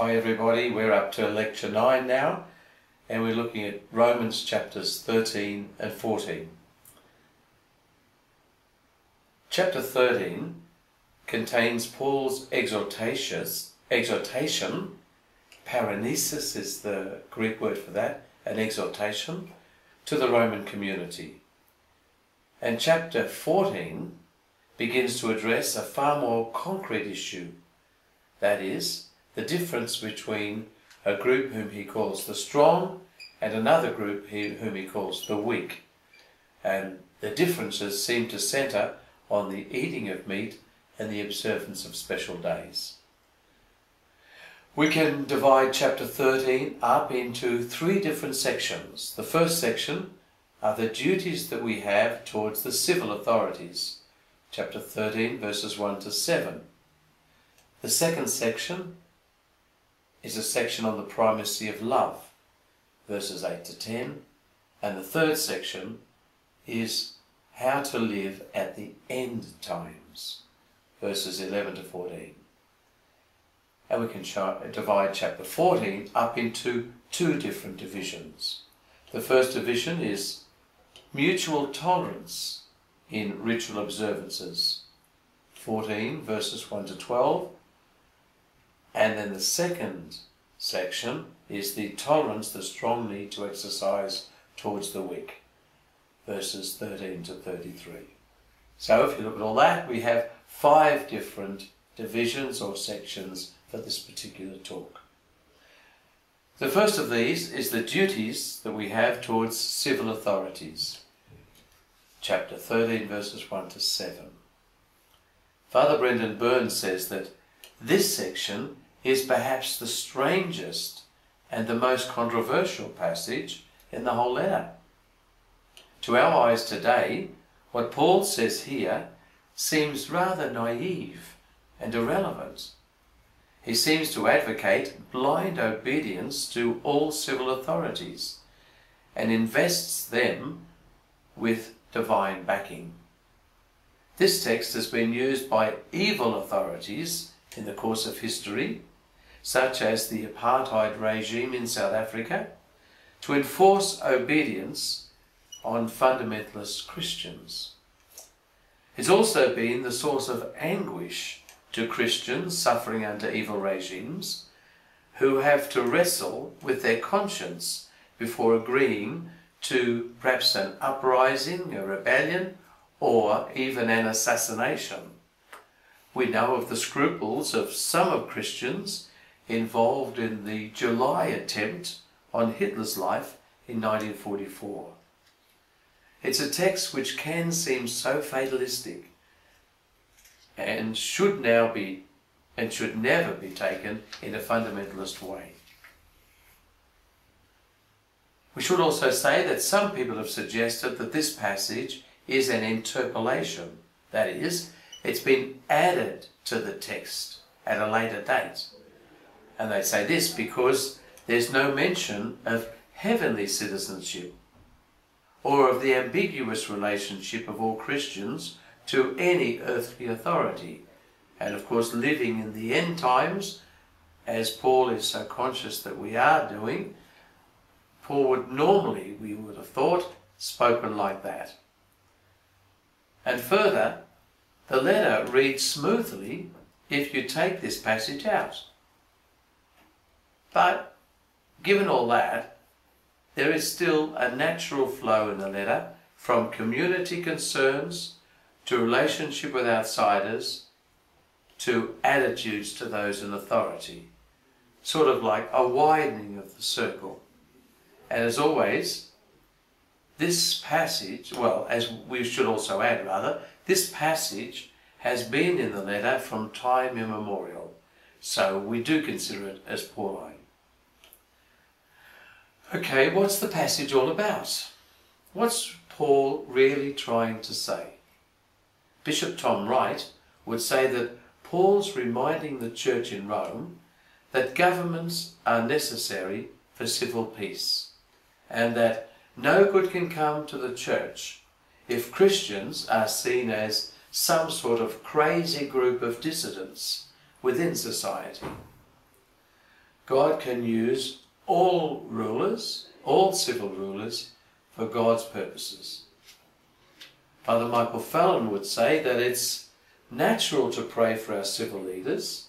Hi everybody, we're up to lecture 9 now, and we're looking at Romans chapters 13 and 14. Chapter 13 contains Paul's exhortation, paranesis is the Greek word for that, an exhortation, to the Roman community. And chapter 14 begins to address a far more concrete issue, that is, the difference between a group whom he calls the strong and another group whom he calls the weak. And the differences seem to centre on the eating of meat and the observance of special days. We can divide chapter 13 up into 3 different sections. The first section are the duties that we have towards the civil authorities, chapter 13 verses 1 to 7. The second section is a section on the primacy of love, verses 8 to 10, and the third section is how to live at the end times, verses 11 to 14. And we can divide chapter 14 up into 2 different divisions. The first division is mutual tolerance in ritual observances, 14 verses 1 to 12, and then the second section is the tolerance the strong need to exercise towards the weak, verses 13 to 33. So if you look at all that, we have 5 different divisions or sections for this particular talk. The first of these is the duties that we have towards civil authorities, chapter 13 verses 1 to 7. Father Brendan Burns says that this section is perhaps the strangest and the most controversial passage in the whole letter. To our eyes today, what Paul says here seems rather naive and irrelevant. He seems to advocate blind obedience to all civil authorities and invests them with divine backing. This text has been used by evil authorities in the course of history, such as the apartheid regime in South Africa, to enforce obedience on fundamentalist Christians. It's also been the source of anguish to Christians suffering under evil regimes who have to wrestle with their conscience before agreeing to perhaps an uprising, a rebellion, or even an assassination. We know of the scruples of some of Christians involved in the July attempt on Hitler's life in 1944. It's a text which can seem so fatalistic and should never be taken in a fundamentalist way. We should also say that some people have suggested that this passage is an interpolation. That is, it's been added to the text at a later date. And they say this because there's no mention of heavenly citizenship or of the ambiguous relationship of all Christians to any earthly authority. And of course, living in the end times, as Paul is so conscious that we are doing, Paul would normally, we would have thought, spoken like that. And further, the letter reads smoothly if you take this passage out. But given all that, there is still a natural flow in the letter from community concerns to relationship with outsiders to attitudes to those in authority, sort of like a widening of the circle. And as always, this passage, well, as we should also add rather, this passage has been in the letter from time immemorial, so we do consider it as Pauline. Okay, what's the passage all about? What's Paul really trying to say? Bishop Tom Wright would say that Paul's reminding the church in Rome that governments are necessary for civil peace, and that no good can come to the church if Christians are seen as some sort of crazy group of dissidents within society. God can use all rulers, all civil rulers, for God's purposes. Father Michael Fallon would say that it's natural to pray for our civil leaders,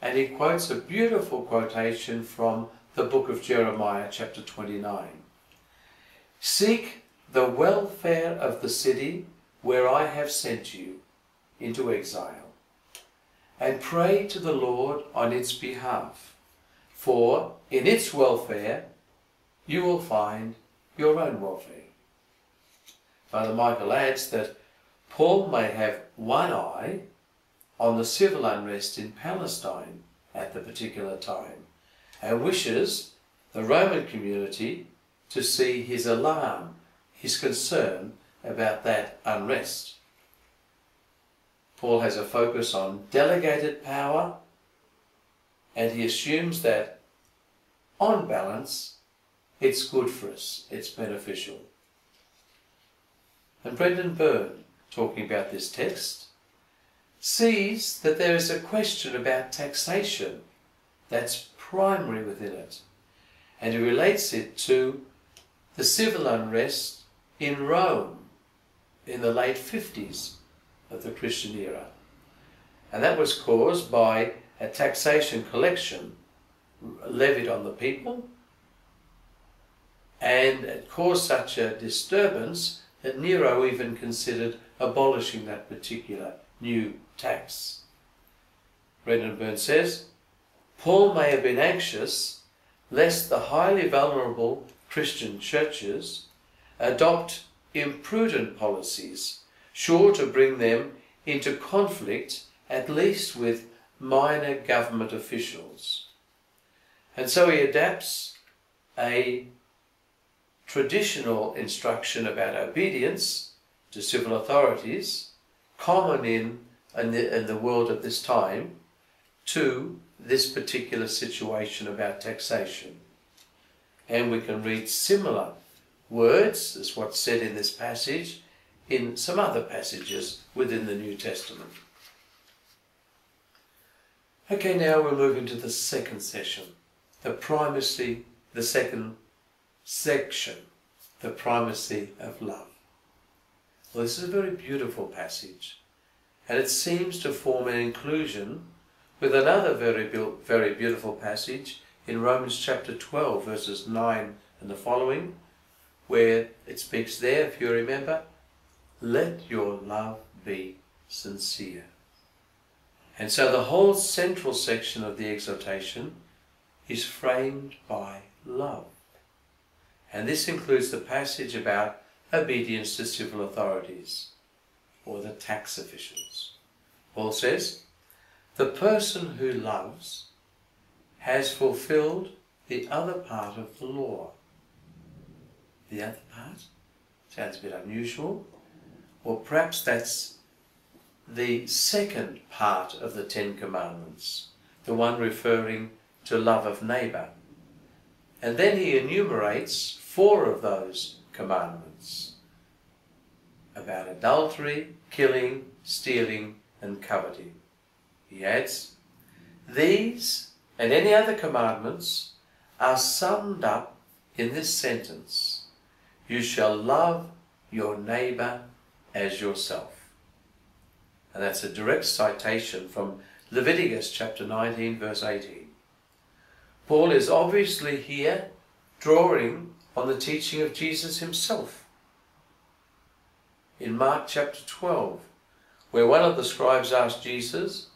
and he quotes a beautiful quotation from the book of Jeremiah, chapter 29. Seek the welfare of the city where I have sent you into exile, and pray to the Lord on its behalf, for in its welfare you will find your own welfare. Father Michael adds that Paul may have one eye on the civil unrest in Palestine at the particular time, and wishes the Roman community to see his alarm, his concern about that unrest. Paul has a focus on delegated power, and he assumes that, on balance, it's good for us, it's beneficial. And Brendan Byrne, talking about this text, sees that there is a question about taxation that's primary within it, and he relates it to the civil unrest in Rome in the late 50s of the Christian era. And that was caused by a taxation collection levied on the people, and it caused such a disturbance that Nero even considered abolishing that particular new tax. Brendan Byrne says, Paul may have been anxious lest the highly vulnerable Christian churches adopt imprudent policies, sure to bring them into conflict at least with minor government officials. And so he adapts a traditional instruction about obedience to civil authorities, common in the world at this time, to this particular situation about taxation. And we can read similar words as what's said in this passage in some other passages within the New Testament. Okay, now we're moving to the second session, the primacy, the second section, the primacy of love. Well, this is a very beautiful passage, and it seems to form an inclusion with another very beautiful passage in Romans chapter 12, verses 9 and the following, where it speaks there, if you remember, let your love be sincere. And so the whole central section of the exhortation is framed by love. And this includes the passage about obedience to civil authorities or the tax officials. Paul says, the person who loves has fulfilled the other part of the law. The other part? Sounds a bit unusual. Or perhaps that's the second part of the Ten Commandments, the one referring to love of neighbour. And then he enumerates 4 of those commandments about adultery, killing, stealing, and coveting. He adds, these and any other commandments are summed up in this sentence, you shall love your neighbour as yourself. And that's a direct citation from Leviticus chapter 19, verse 18. Paul is obviously here drawing on the teaching of Jesus himself. In Mark chapter 12, where one of the scribes asked Jesus,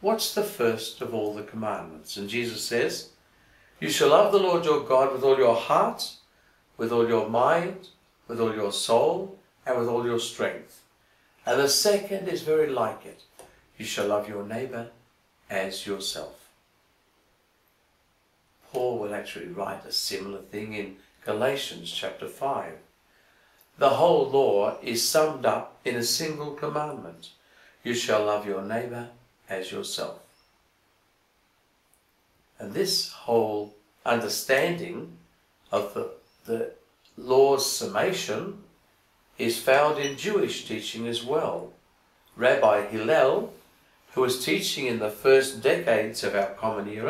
what's the first of all the commandments? And Jesus says, you shall love the Lord your God with all your heart, with all your mind, with all your soul, and with all your strength. And the second is very like it. You shall love your neighbour as yourself. Paul will actually write a similar thing in Galatians chapter 5. The whole law is summed up in a single commandment. You shall love your neighbour as yourself. And this whole understanding of the law's summation is found in Jewish teaching as well. Rabbi Hillel, who was teaching in the first decades of our Common Era,